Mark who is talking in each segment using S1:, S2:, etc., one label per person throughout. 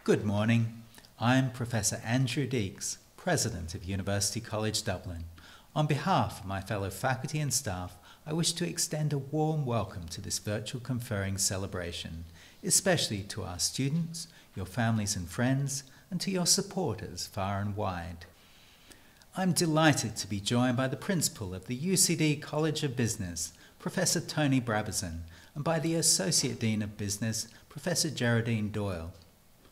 S1: Good morning. I'm Professor Andrew Deeks, President of University College Dublin. On behalf of my fellow faculty and staff, I wish to extend a warm welcome to this virtual conferring celebration, especially to our students, your families and friends, and to your supporters far and wide. I'm delighted to be joined by the Principal of the UCD College of Business, Professor Tony Brabazon, and by the Associate Dean of Business, Professor Geraldine Doyle.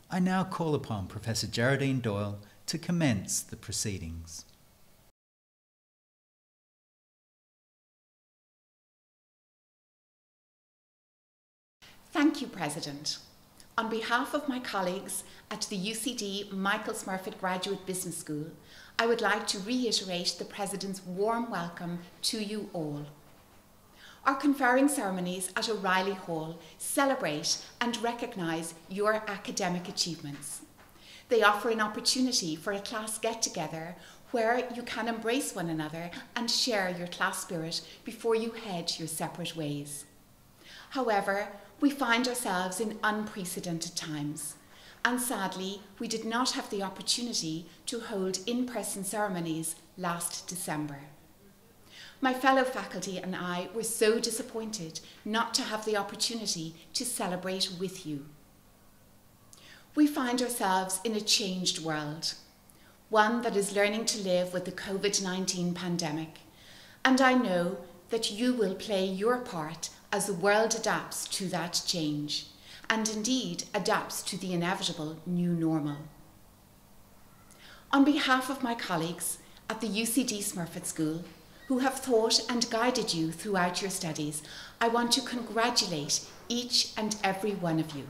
S1: I now call upon Professor Geraldine Doyle to commence the proceedings.
S2: Thank you, President. On behalf of my colleagues at the UCD Michael Smurfit Graduate Business School, I would like to reiterate the President's warm welcome to you all. Our conferring ceremonies at O'Reilly Hall celebrate and recognise your academic achievements. They offer an opportunity for a class get-together where you can embrace one another and share your class spirit before you head your separate ways. However, we find ourselves in unprecedented times, and sadly, we did not have the opportunity to hold in-person ceremonies last December. My fellow faculty and I were so disappointed not to have the opportunity to celebrate with you. We find ourselves in a changed world, one that is learning to live with the COVID-19 pandemic, and I know that you will play your part as the world adapts to that change, and indeed adapts to the inevitable new normal. On behalf of my colleagues at the UCD Smurfit School, who have thought and guided you throughout your studies, I want to congratulate each and every one of you.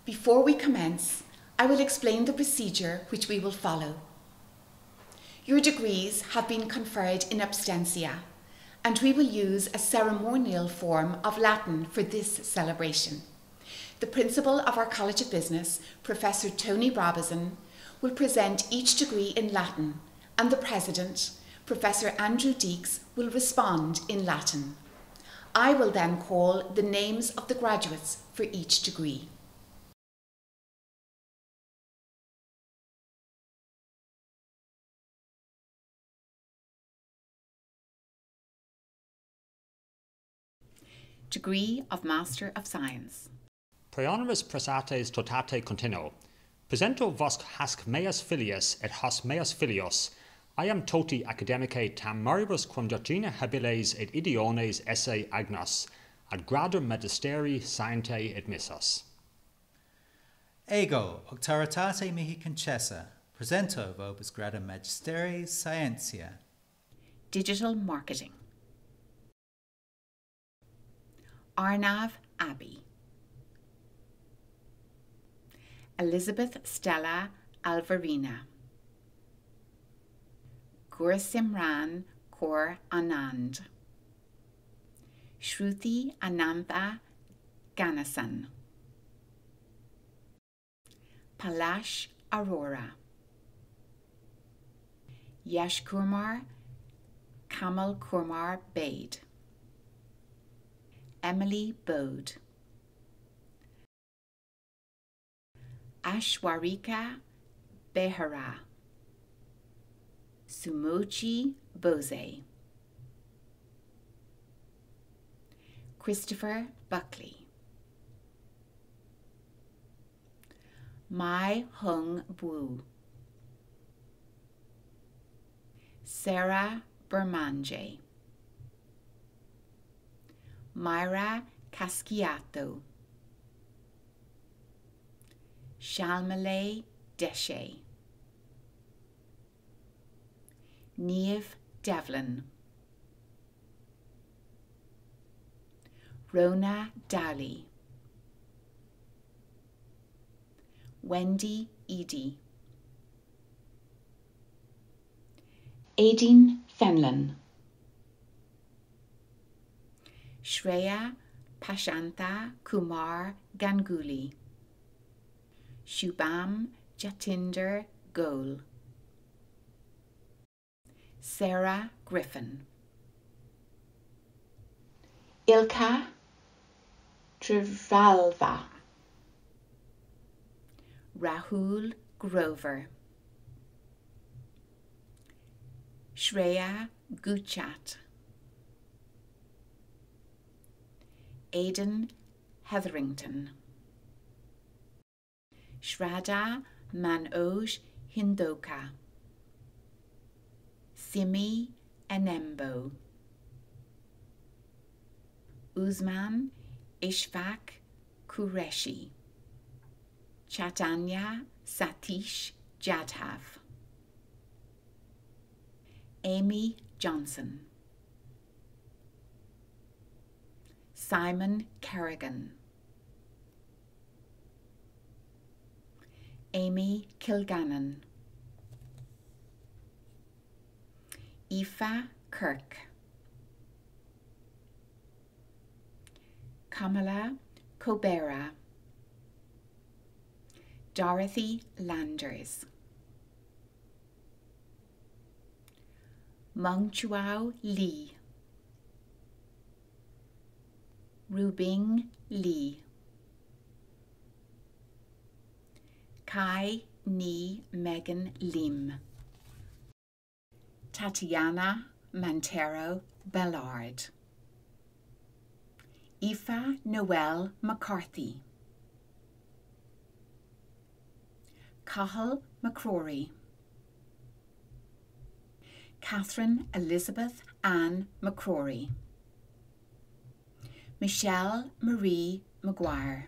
S2: Before we commence, I will explain the procedure which we will follow. Your degrees have been conferred in absentia, and we will use a ceremonial form of Latin for this celebration. The Principal of our College of Business, Professor Tony Brabazon, will present each degree in Latin, and the President, Professor Andrew Deeks, will respond in Latin. I will then call the names of the graduates for each degree. Degree of Master of Science.
S3: Praeonoris praesates totate continuo. Presento vosc hasc meas filius et hos meas filios. I am toti academicae tam maribus quam doctrina habiles et idiones esse agnos, ad gradum magisteri scientiae admissos.
S1: Ego, octaritate mihi concessa, presento vobis gradum magisteri scientia.
S2: Digital Marketing. Arnav Abbey. Elizabeth Stella Alvarina. Gursimran Kaur Anand. Shruti Anantha Ganasan. Palash Arora. Yash Kumar Kamal Kumar Bade. Emily Bode. Ashwarika Behera. Sumochi Bose. Christopher Buckley. Mai Hung Bu. Sarah Bermanje. Myra Casciato. Shalmalay Deshe. Niamh Devlin. Rona Dowley. Wendy Eady. Aideen Fenlon. Shreya Pashantha Kumar Ganguly. Shubham Jatinder Goel. Sarah Griffin. Ilka Trvalva. Rahul Grover. Shreya Guchat. Aidan Hetherington. Shraddha Manoj Hindoka. Simi Enembo. Usman Ishfaq Qureshi. Chaitanya Satish Jadhav. Amy Johnson. Simon Kerrigan. Amy Kilgannon. Aoife Kirk. Kamala Kobera. Dorothy Landers. Mengchuao Lee. Rubing Lee. Kai Ni Megan Lim. Tatiana Montero Bellard. Aoife Noel McCarthy. Cathal McCrory. Catherine Elizabeth Ann McCrory. Michelle Marie Maguire.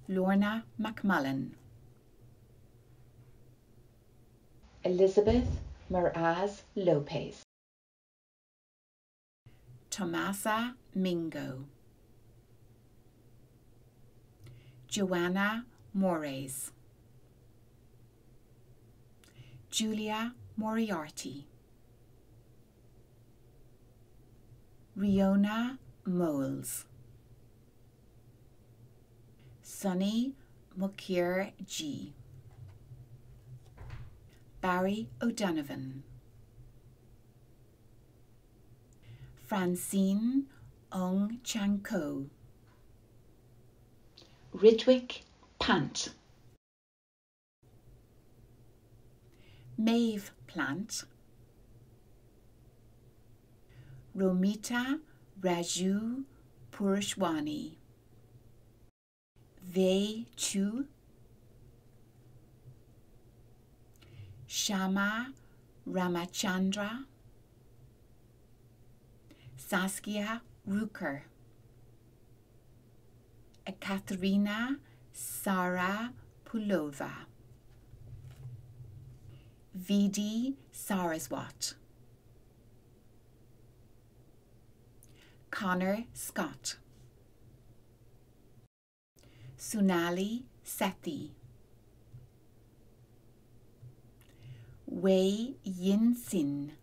S2: Lorna McMullen. Elizabeth Miraz Lopez. Tomasa Mingo. Joanna Mores. Julia Moriarty. Riona Moles. Sunny Mukir G. Barry O'Donovan. Francine Ong Chanko. Ridwick Pant. Maeve Plant. Romita Raju Purishwani. Vei Chu. Shama Ramachandra. Saskia Ruker. Ekaterina Sara Pulova. V.D. Saraswat. Connor Scott. Sunali Sethi. Wei Yin Sin.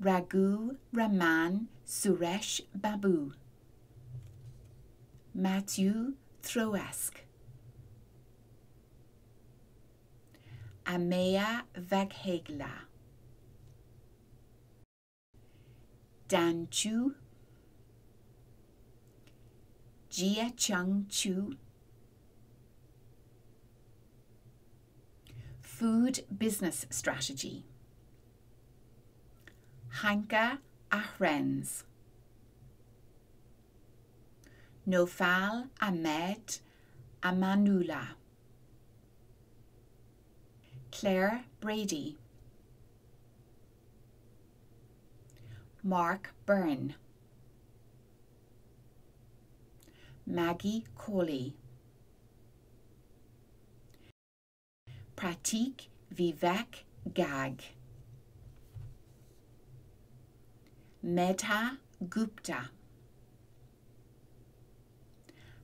S2: Raghu Raman Suresh Babu. Matthew Throesk. Amaya Vaghegla. Dan Chu. Jia Chung Chu. Food Business Strategy. Hanka Ahrens. Nofal Ahmed Amanullah. Claire Brady. Mark Byrne. Maggie Colley. Pratik Vivek Gag. Medha Gupta.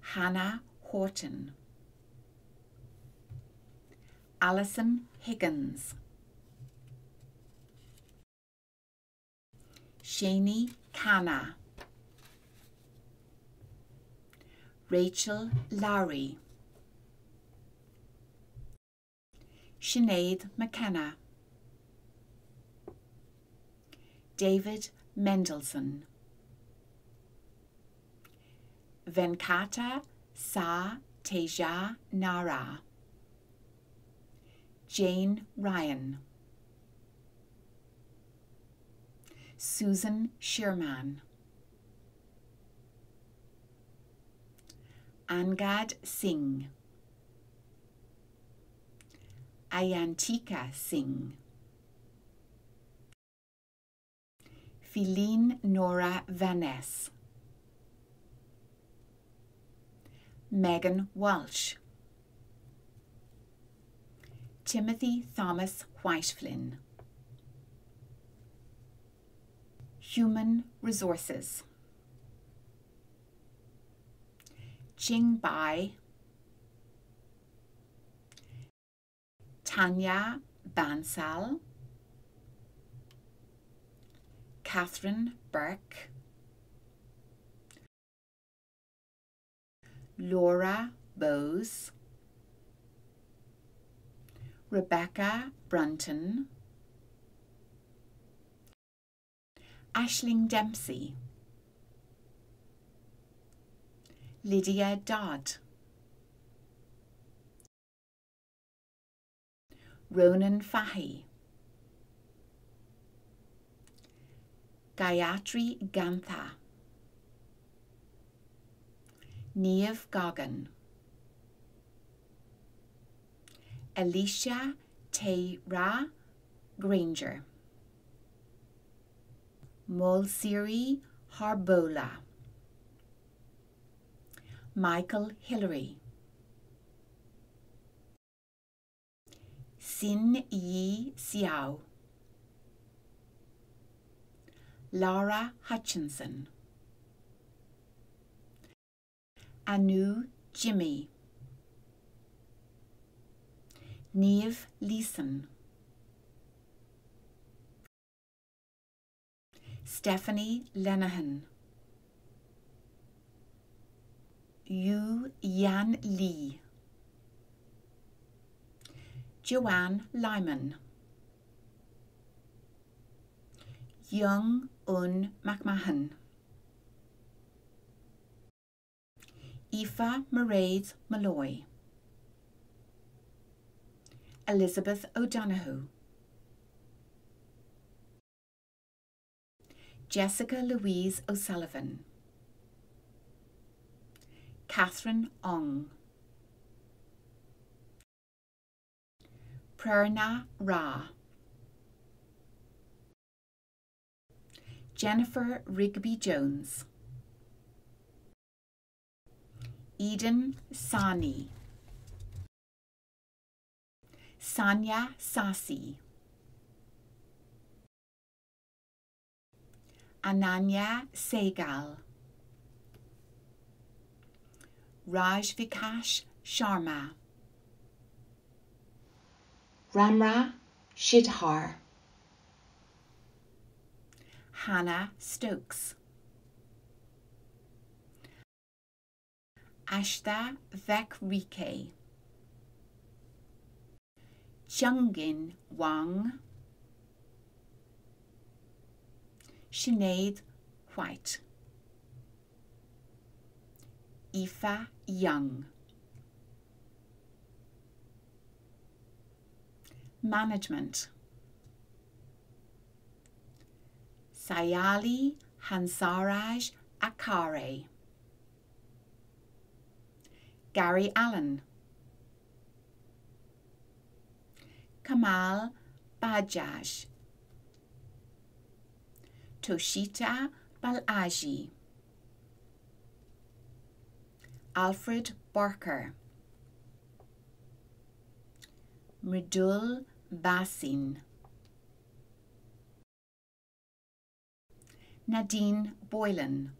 S2: Hannah Horton. Alison Higgins. Shani Khanna. Rachel Lowry. Sinead McKenna. David Mendelssohn. Venkata Sa Teja Nara. Jane Ryan. Susan Sherman. Angad Singh. Ayantika Singh. Feline Nora Vaness. Megan Walsh. Timothy Thomas Whiteflynn. Human Resources. Ching Bai. Tanya Bansal. Catherine Burke. Laura Bowes. Rebecca Brunton. Aisling Dempsey. Lydia Dodd. Ronan Fahy. Gayatri Gantha. Niamh Goggin. Alicia Tayra Granger. Molsiri Harbola. Michael Hillary. Sin Yi Xiao. Laura Hutchinson. Anu Jimmy. Niamh Leeson. Stephanie Lenehan. Yu Yan Lee. Joanne Lyman. Young Un McMahon. Aoife Mairead Malloy. Elizabeth O'Donoghue. Jessica Louise O'Sullivan. Catherine Ong. Prerna Ra. Jennifer Rigby Jones. Eden Sani. Sanya Sasi. Ananya Segal. Raj Vikash Sharma. Ramra Shidhar. Hannah Stokes. Ashta Vekrike. Chungin Wang. Sinead White. Aoife Young. Management. Sayali Hansaraj Akare. Gary Allen. Kamal Bajaj. Toshita Balaji. Alfred Barker. Mridul Basin. Nadine Boylan.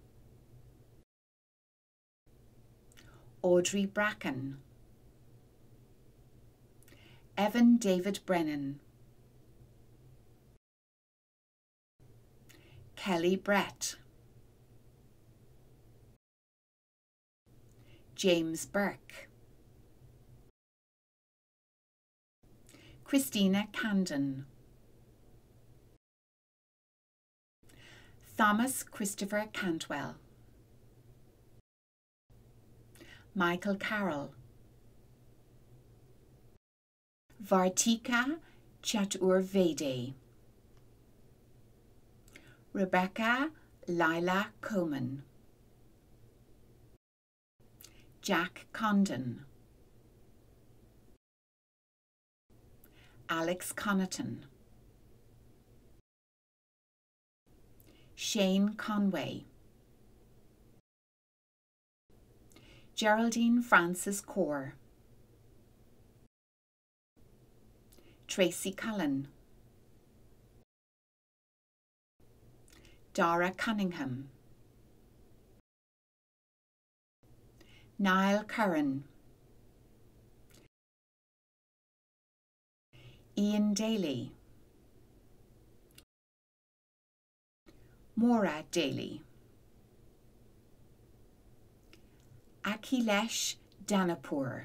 S2: Audrey Bracken. Evan David Brennan. Kelly Brett. James Burke. Christina Candon. Thomas Christopher Cantwell, Michael Carroll, Vartika Chaturvedi, Rebecca Lila Coman, Jack Condon, Alex Connaughton, Shane Conway, Geraldine Frances Core, Tracy Cullen, Dara Cunningham, Niall Curran, Ian Daly, Maura Daly, Akhilesh Danapur,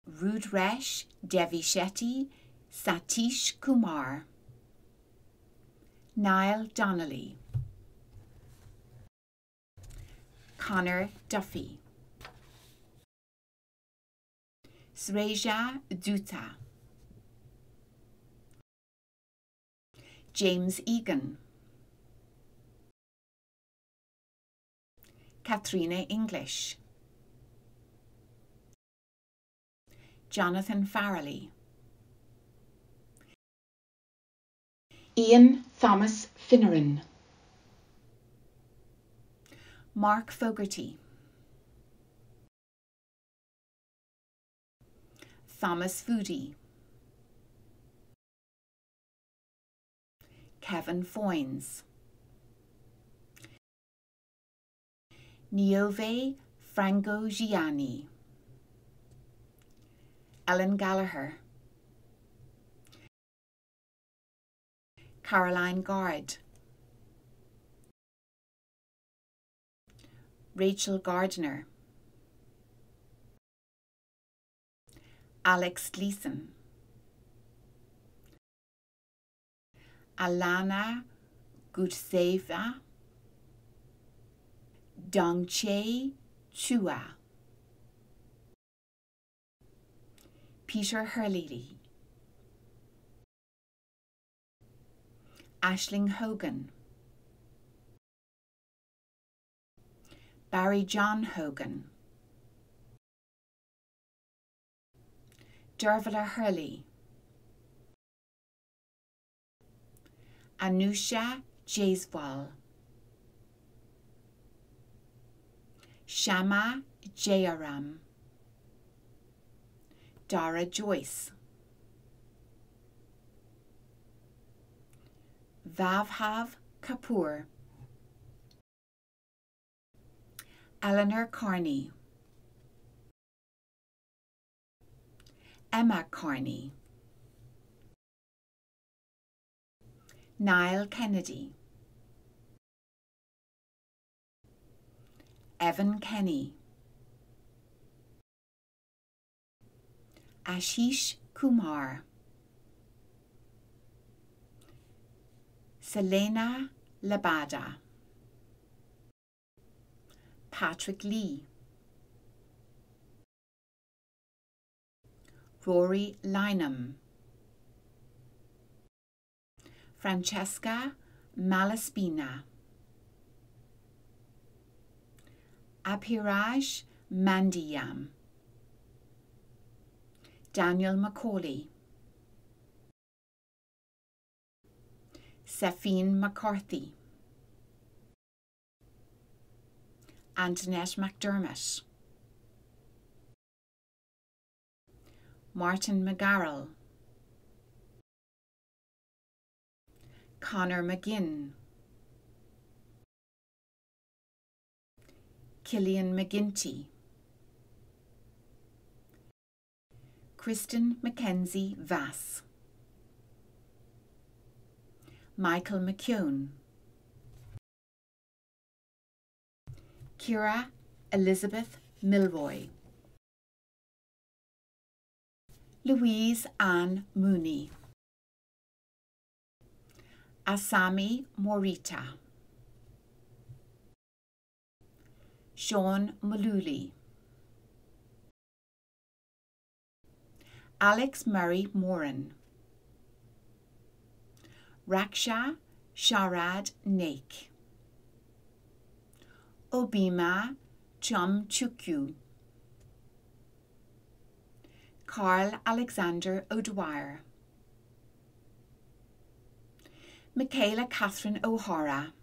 S2: Rudresh Devi Shetty, Satish Kumar, Niall Donnelly, Connor Duffy, Sreja Dutta, James Egan, Katrina English, Jonathan Farrelly, Ian Thomas Finneran, Mark Fogarty, Thomas Foodie, Kevin Foynes, Niove Franco Gianni, Ellen Gallagher, Caroline Gard, Rachel Gardner, Alex Gleason, Alana Gutseva, Dongche Chua, Peter Hurley, Aisling Hogan, Barry John Hogan, Dervla Hurley, Anusha Jaiswal, Shama Jayaram, Dara Joyce, Vavhav Kapoor, Eleanor Carney, Emma Carney, Niall Kennedy, Evan Kenny, Ashish Kumar, Selena Labada, Patrick Lee, Rory Lynham, Francesca Malaspina, Abhiraj Mandiyam, Daniel McCauley, Safine McCarthy, Antoinette McDermott, Martin McGarrell, Connor McGinn, Killian McGinty, Kristen Mackenzie Vass, Michael McKeown, Kira Elizabeth Milroy, Louise Ann Mooney, Asami Morita, Sean Maluli, Alex Murray Moran, Raksha Sharad Naik, Obima Chum Chukwu, Carl Alexander O'Dwyer, Michaela Catherine O'Hara,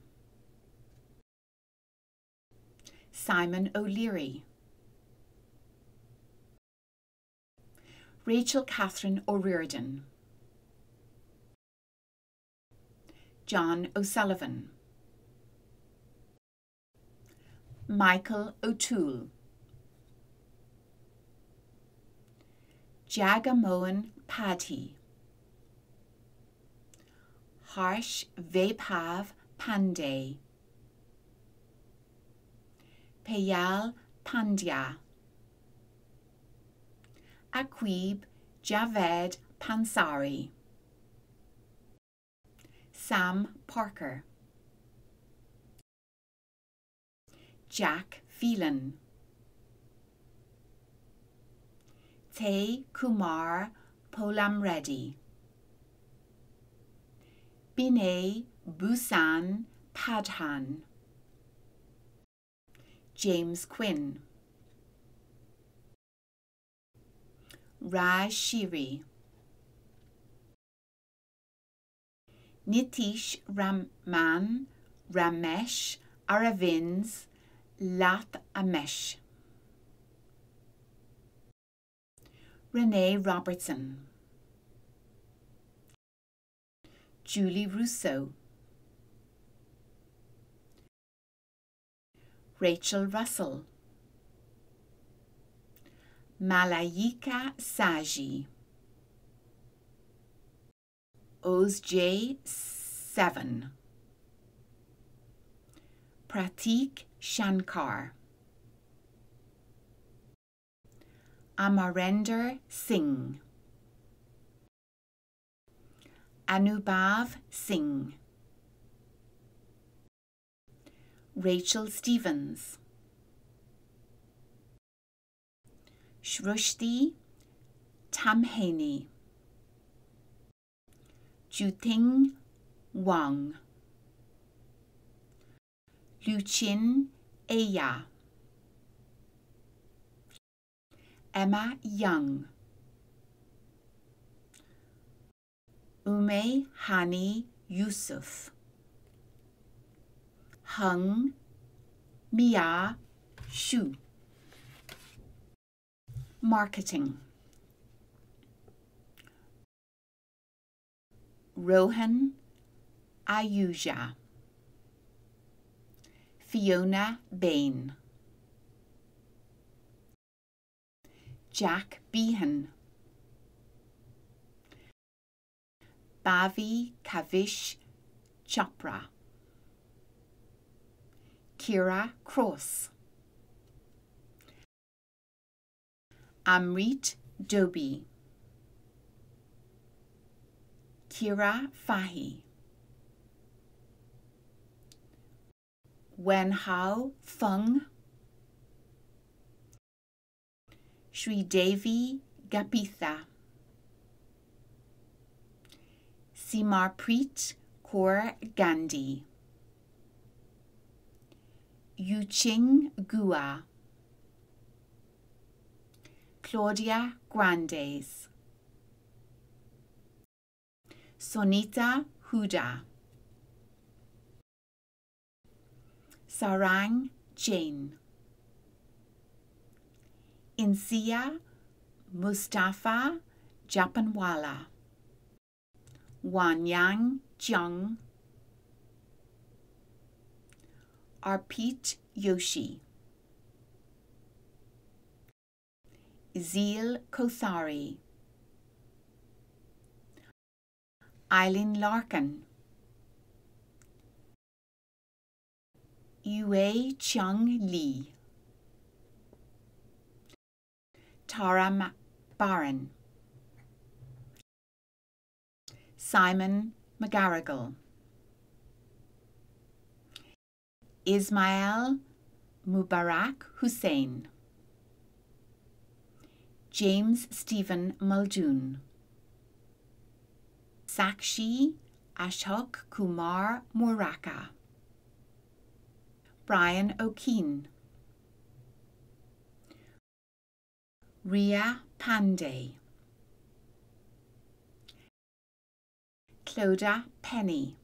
S2: Simon O'Leary, Rachel Catherine O'Riordan, John O'Sullivan, Michael O'Toole, Jagamoan Padhi, Harsh Vaibhav Pandey, Payal Pandya, Aqib Javed Pansari, Sam Parker, Jack Phelan, Te Kumar Polamreddy, Binay Busan Padhan, James Quinn, Raj Shiri, Nitish Raman Ramesh Aravinds Lath Amesh, Renee Robertson, Julie Russo, Rachel Russell, Malayika Saji, Oz J. 7, Pratik Shankar, Amarender Singh, Anubhav Singh, Rachel Stevens, Shrushti Tamhani, Juting Wang, Luchin Aya, Emma Young, Ume Hani Yusuf, Hung Mia Shu. Marketing. Rohan Ayuja, Fiona Bain, Jack Behan, Bhavi Kavish Chopra, Kira Cross, Amrit Dobi, Kira Fahi, Wenhao Fung, Sri Devi Gapitha, Simarpreet Kaur Gandhi, Yuching Gua, Claudia Grandes, Sonita Huda, Sarang Jain, Insia Mustafa Japanwala, Wanyang Jiang, Arpit Yoshi, Zeel Kothari, Eileen Larkin, Yue Chung Lee, Tara Barron, Simon McGarrigle, Ismail Mubarak Hussain, James Stephen Muldoon, Sakshi Ashok Kumar Muraka, Brian O'Keen, Ria Pandey, Clodagh Penny,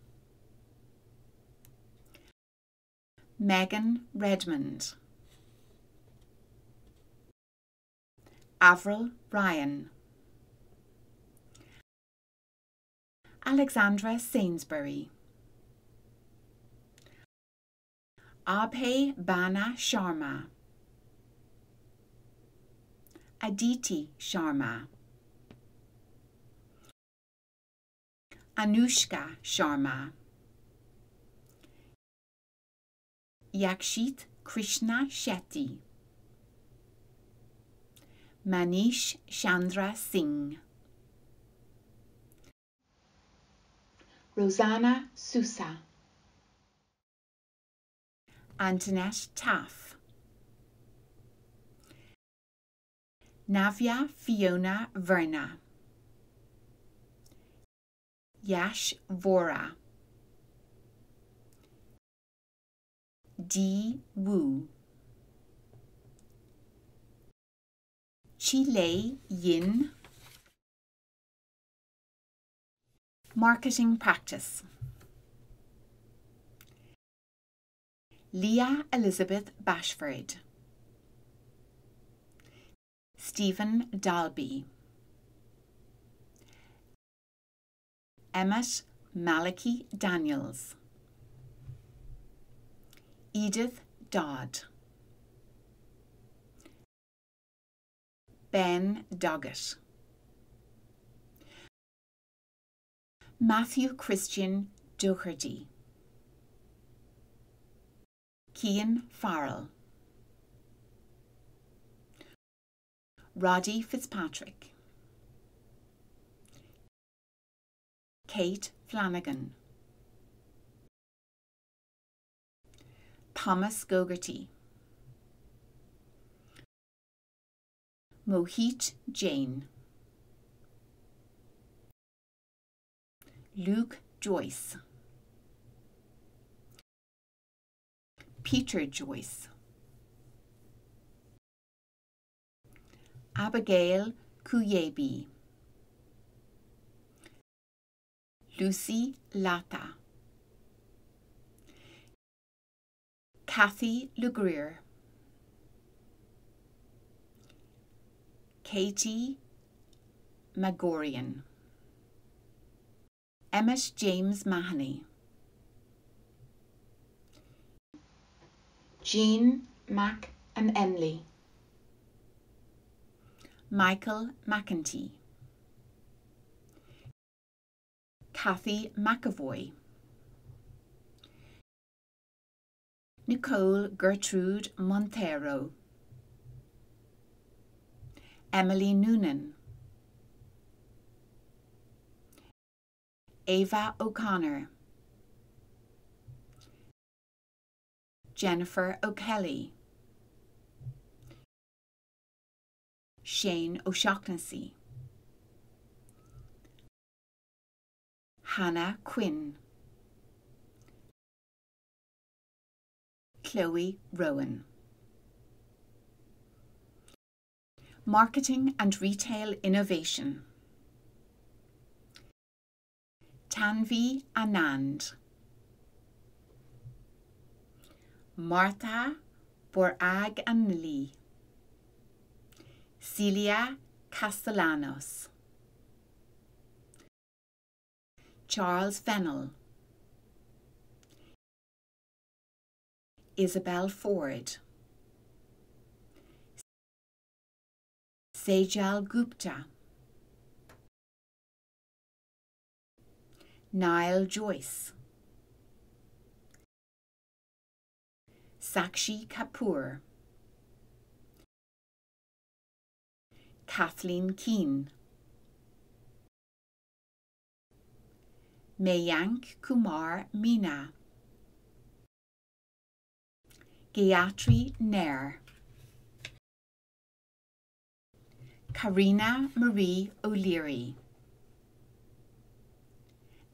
S2: Megan Redmond, Avril Ryan, Alexandra Sainsbury, Abhay Bana Sharma, Aditi Sharma, Anushka Sharma, Yakshit Krishna Shetty, Manish Chandra Singh, Rosanna Sousa, Antoinette Taff, Navya Fiona Verna, Yash Vora, Dee Wu, Chile Yin. Marketing practice. Leah Elizabeth Bashford, Stephen Dalby, Emmett Malachi Daniels, Edith Dodd, Ben Doggett, Matthew Christian Doherty, Cian Farrell, Roddy Fitzpatrick, Kate Flanagan, Thomas Gogarty, Mohit Jain, Luke Joyce, Peter Joyce, Abigail Kuyebi, Lucy Lata, Kathy LeGrier, Katie Magorian, Emmett James Mahoney, Jean Mac and Emily, Michael McEntee, Kathy McAvoy, Nicole Gertrude Montero, Emily Noonan, Ava O'Connor, Jennifer O'Kelly, Shane O'Shaughnessy, Hannah Quinn, Chloe Rowan. Marketing and Retail Innovation. Tanvi Anand, Martha Borag-Anli, Celia Castellanos, Charles Fennell, Isabel Ford, Sejal Gupta, Niall Joyce, Sakshi Kapoor, Kathleen Keane, Mayank Kumar Meena, Gayatri Nair, Karina Marie O'Leary,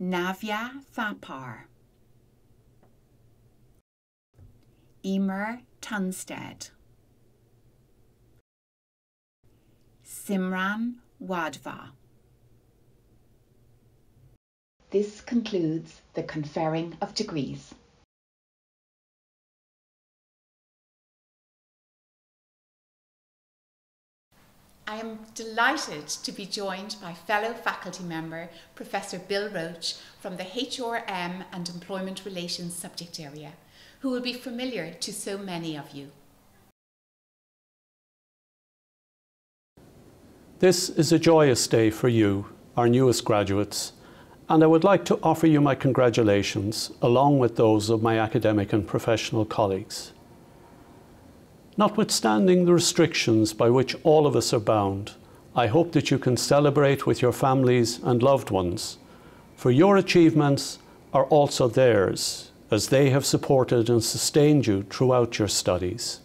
S2: Navya Thapar, Emer Tunstead, Simran Wadhwa. This concludes the conferring of degrees. I am delighted to be joined by fellow faculty member Professor Bill Roach from the HRM and Employment Relations subject area, who will be familiar to so many of you.
S4: This is a joyous day for you, our newest graduates, and I would like to offer you my congratulations along with those of my academic and professional colleagues. Notwithstanding the restrictions by which all of us are bound, I hope that you can celebrate with your families and loved ones, for your achievements are also theirs, as they have supported and sustained you throughout your studies.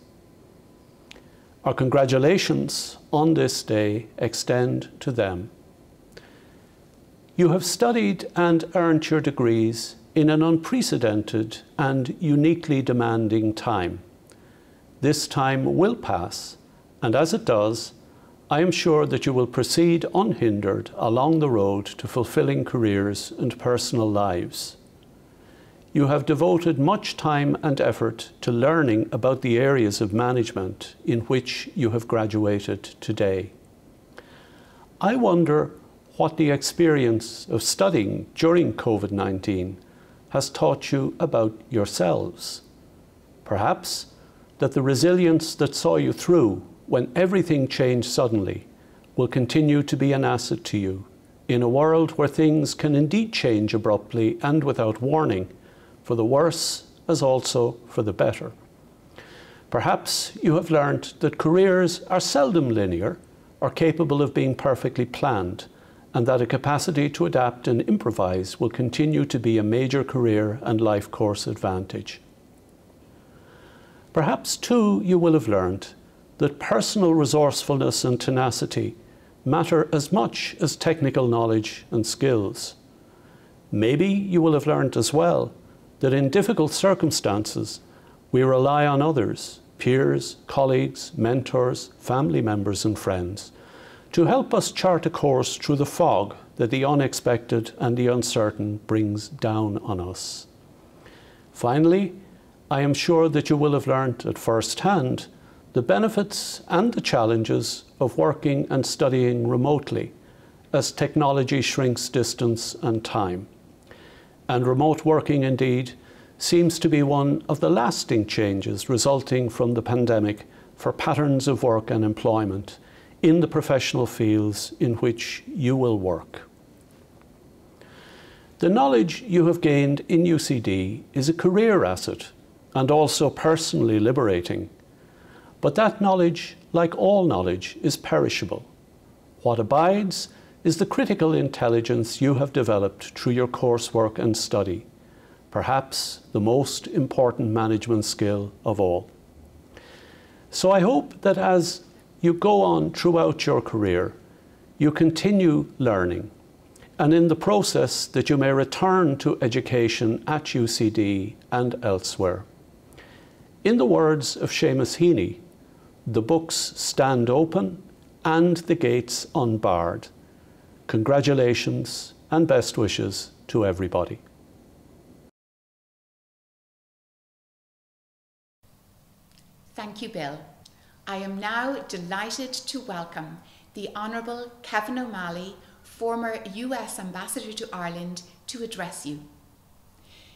S4: Our congratulations on this day extend to them. You have studied and earned your degrees in an unprecedented and uniquely demanding time. This time will pass, and as it does, I am sure that you will proceed unhindered along the road to fulfilling careers and personal lives. You have devoted much time and effort to learning about the areas of management in which you have graduated today. I wonder what the experience of studying during COVID-19 has taught you about yourselves. Perhaps that the resilience that saw you through when everything changed suddenly will continue to be an asset to you in a world where things can indeed change abruptly and without warning, for the worse as also for the better. Perhaps you have learned that careers are seldom linear or capable of being perfectly planned, and that a capacity to adapt and improvise will continue to be a major career and life course advantage. Perhaps too you will have learned that personal resourcefulness and tenacity matter as much as technical knowledge and skills. Maybe you will have learned as well that in difficult circumstances we rely on others, peers, colleagues, mentors, family members and friends, to help us chart a course through the fog that the unexpected and the uncertain brings down on us. Finally, I am sure that you will have learned at first hand the benefits and the challenges of working and studying remotely as technology shrinks distance and time. And remote working indeed seems to be one of the lasting changes resulting from the pandemic for patterns of work and employment in the professional fields in which you will work. The knowledge you have gained in UCD is a career asset and also personally liberating. But that knowledge, like all knowledge, is perishable. What abides is the critical intelligence you have developed through your coursework and study, perhaps the most important management skill of all. So I hope that as you go on throughout your career, you continue learning, and in the process that you may return to education at UCD and elsewhere. In the words of Seamus Heaney, the books stand open and the gates unbarred. Congratulations and best wishes to everybody.
S2: Thank you, Bill. I am now delighted to welcome the Honourable Kevin O'Malley, former US Ambassador to Ireland, to address you.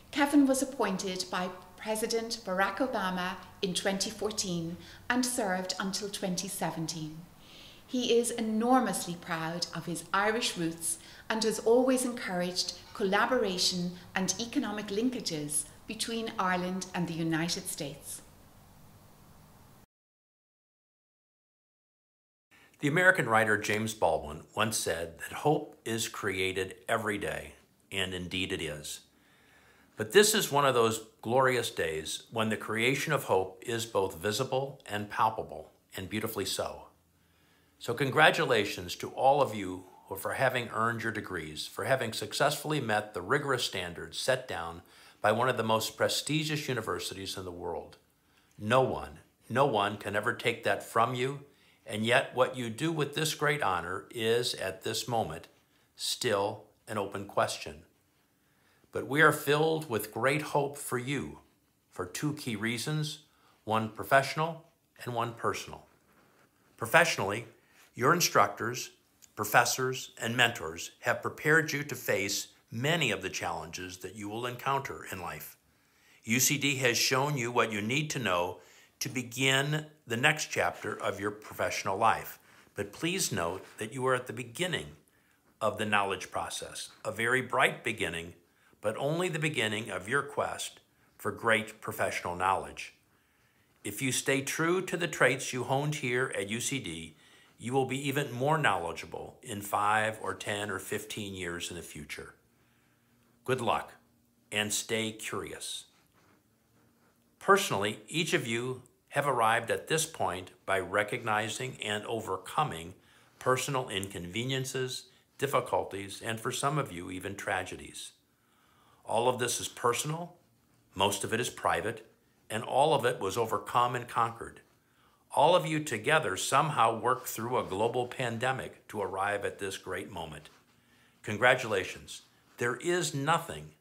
S2: Kevin was appointed by President Barack Obama in 2014 and served until 2017. He is enormously proud of his Irish roots and has always encouraged collaboration and economic linkages between Ireland and the United States.
S5: The American writer James Baldwin once said that hope is created every day, and indeed it is. But this is one of those glorious days when the creation of hope is both visible and palpable, and beautifully so. So congratulations to all of you for having earned your degrees, for having successfully met the rigorous standards set down by one of the most prestigious universities in the world. No one can ever take that from you, and yet what you do with this great honor is, at this moment, still an open question. But we are filled with great hope for you, for two key reasons, one professional and one personal. Professionally, your instructors, professors, and mentors have prepared you to face many of the challenges that you will encounter in life. UCD has shown you what you need to know to begin the next chapter of your professional life. But please note that you are at the beginning of the knowledge process, a very bright beginning, but only the beginning of your quest for great professional knowledge. If you stay true to the traits you honed here at UCD, you will be even more knowledgeable in 5 or 10 or 15 years in the future. Good luck, and stay curious. Personally, each of you have arrived at this point by recognizing and overcoming personal inconveniences, difficulties, and for some of you, even tragedies. All of this is personal, most of it is private, and all of it was overcome and conquered. All of you together somehow worked through a global pandemic to arrive at this great moment. Congratulations. There is nothing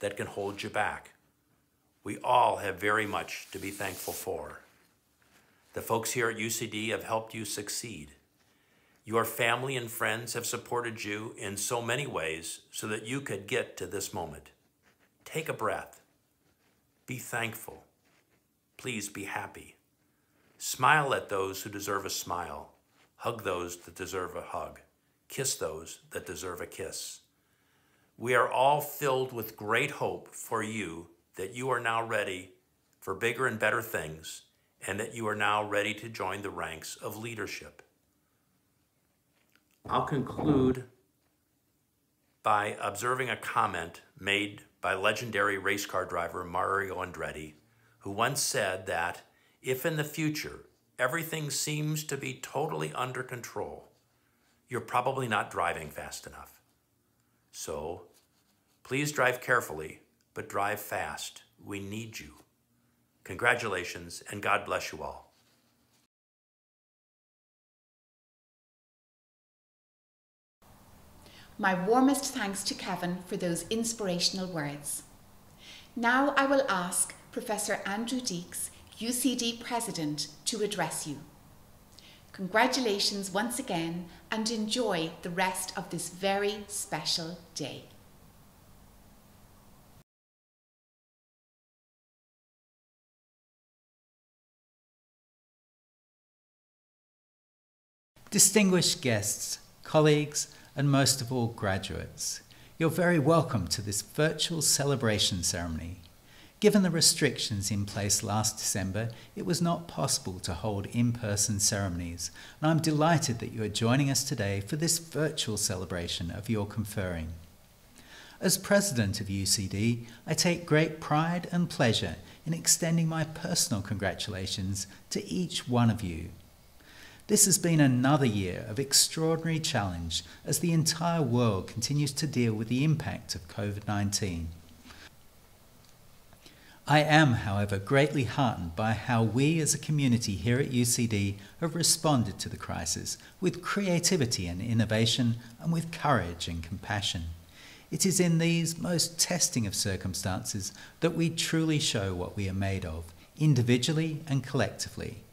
S5: that can hold you back. We all have very much to be thankful for. The folks here at UCD have helped you succeed. Your family and friends have supported you in so many ways so that you could get to this moment. Take a breath. Be thankful. Please be happy. Smile at those who deserve a smile. Hug those that deserve a hug. Kiss those that deserve a kiss. We are all filled with great hope for you that you are now ready for bigger and better things, and that you are now ready to join the ranks of leadership. I'll conclude by observing a comment made by legendary race car driver Mario Andretti, who once said that if in the future everything seems to be totally under control, you're probably not driving fast enough. So please drive carefully, but drive fast. We need you. Congratulations, and God bless you all.
S2: My warmest thanks to Kevin for those inspirational words. Now I will ask Professor Andrew Deeks, UCD President, to address you. Congratulations once again, and enjoy the rest of this very special day.
S1: Distinguished guests, colleagues, and most of all graduates, you're very welcome to this virtual celebration ceremony. Given the restrictions in place last December, it was not possible to hold in-person ceremonies, and I'm delighted that you are joining us today for this virtual celebration of your conferring. As President of UCD, I take great pride and pleasure in extending my personal congratulations to each one of you. This has been another year of extraordinary challenge as the entire world continues to deal with the impact of COVID-19. I am, however, greatly heartened by how we as a community here at UCD have responded to the crisis with creativity and innovation, and with courage and compassion. It is in these most testing of circumstances that we truly show what we are made of, individually and collectively.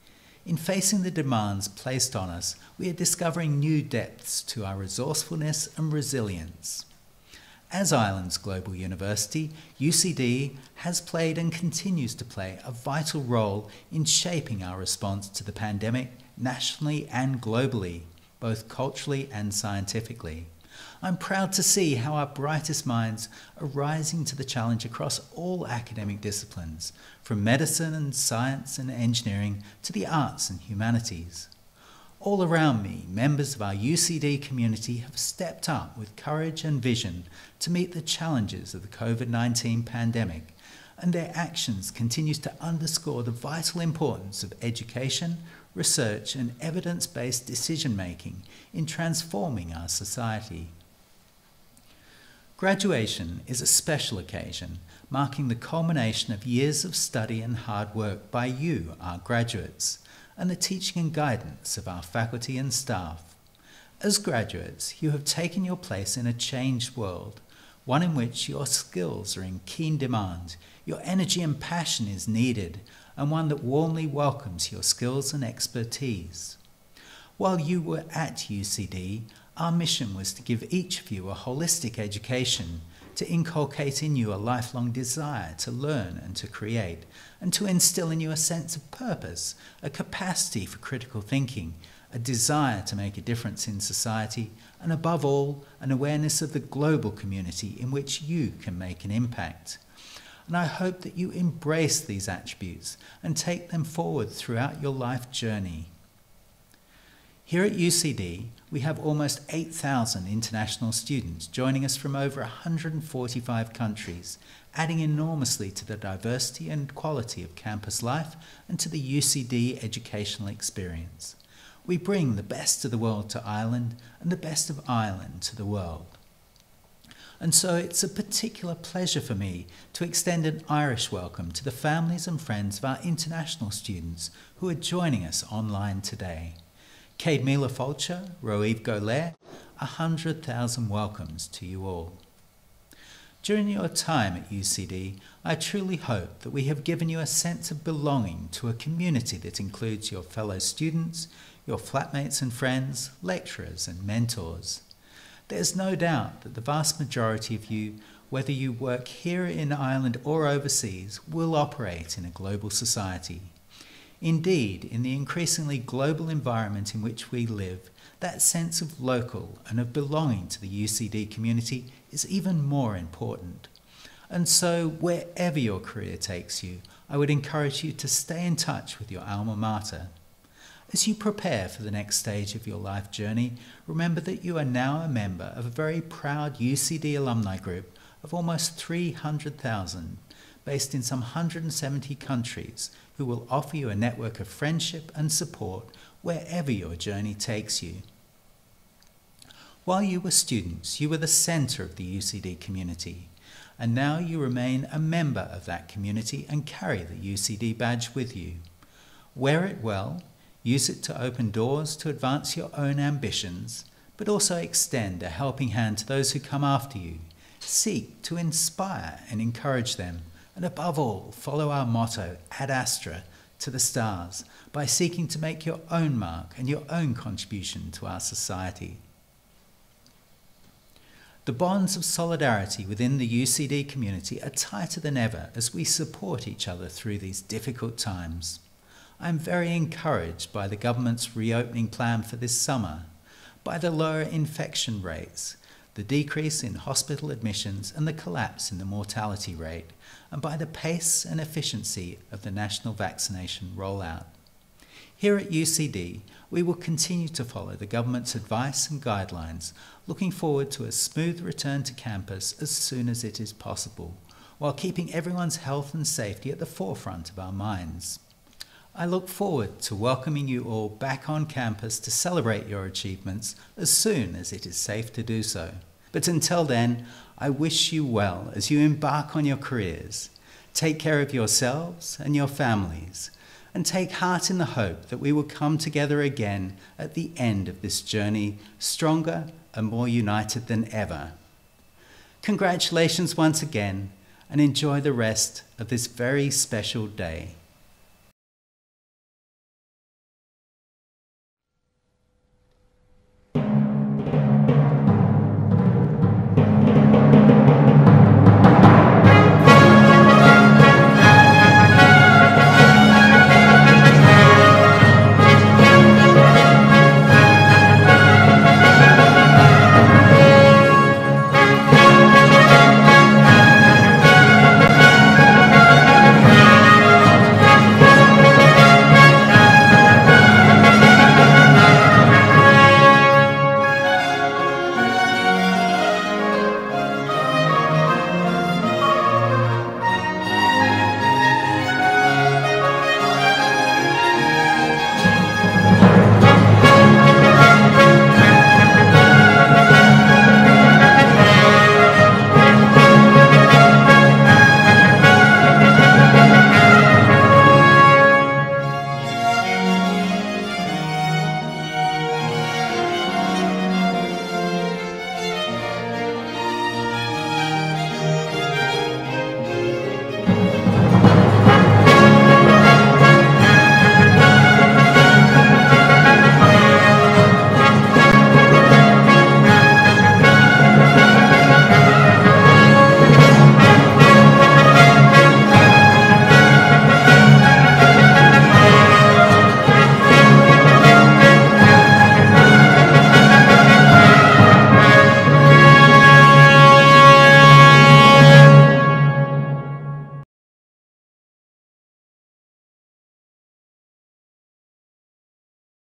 S1: In facing the demands placed on us, we are discovering new depths to our resourcefulness and resilience. As Ireland's global university, UCD has played and continues to play a vital role in shaping our response to the pandemic nationally and globally, both culturally and scientifically. I'm proud to see how our brightest minds are rising to the challenge across all academic disciplines, from medicine and science and engineering to the arts and humanities. All around me, members of our UCD community have stepped up with courage and vision to meet the challenges of the COVID-19 pandemic, and their actions continue to underscore the vital importance of education, research and evidence-based decision-making in transforming our society. Graduation is a special occasion, marking the culmination of years of study and hard work by you, our graduates, and the teaching and guidance of our faculty and staff. As graduates, you have taken your place in a changed world, one in which your skills are in keen demand, your energy and passion is needed, and one that warmly welcomes your skills and expertise. While you were at UCD, our mission was to give each of you a holistic education, to inculcate in you a lifelong desire to learn and to create, and to instill in you a sense of purpose, a capacity for critical thinking, a desire to make a difference in society, and above all, an awareness of the global community in which you can make an impact. And I hope that you embrace these attributes and take them forward throughout your life journey. Here at UCD, we have almost 8,000 international students joining us from over 145 countries, adding enormously to the diversity and quality of campus life and to the UCD educational experience. We bring the best of the world to Ireland and the best of Ireland to the world. And so it's a particular pleasure for me to extend an Irish welcome to the families and friends of our international students who are joining us online today. Céad Míle Fáilte, Roíomh Go Léir, 100,000 welcomes to you all. During your time at UCD, I truly hope that we have given you a sense of belonging to a community that includes your fellow students, your flatmates and friends, lecturers and mentors. There's no doubt that the vast majority of you, whether you work here in Ireland or overseas, will operate in a global society. Indeed, in the increasingly global environment in which we live, that sense of local and of belonging to the UCD community is even more important. And so, wherever your career takes you, I would encourage you to stay in touch with your alma mater. As you prepare for the next stage of your life journey, remember that you are now a member of a very proud UCD alumni group of almost 300,000, based in some 170 countries, who will offer you a network of friendship and support wherever your journey takes you. While you were students, you were the centre of the UCD community, and now you remain a member of that community and carry the UCD badge with you. Wear it well, use it to open doors to advance your own ambitions, but also extend a helping hand to those who come after you. Seek to inspire and encourage them, and above all, follow our motto, Ad Astra, to the stars, by seeking to make your own mark and your own contribution to our society. The bonds of solidarity within the UCD community are tighter than ever as we support each other through these difficult times. I am very encouraged by the government's reopening plan for this summer, by the lower infection rates, the decrease in hospital admissions and the collapse in the mortality rate, and by the pace and efficiency of the national vaccination rollout. Here at UCD, we will continue to follow the government's advice and guidelines, looking forward to a smooth return to campus as soon as it is possible, while keeping everyone's health and safety at the forefront of our minds. I look forward to welcoming you all back on campus to celebrate your achievements as soon as it is safe to do so. But until then, I wish you well as you embark on your careers. Take care of yourselves and your families, and take heart in the hope that we will come together again at the end of this journey, stronger and more united than ever. Congratulations once again, and enjoy the rest of this very special day.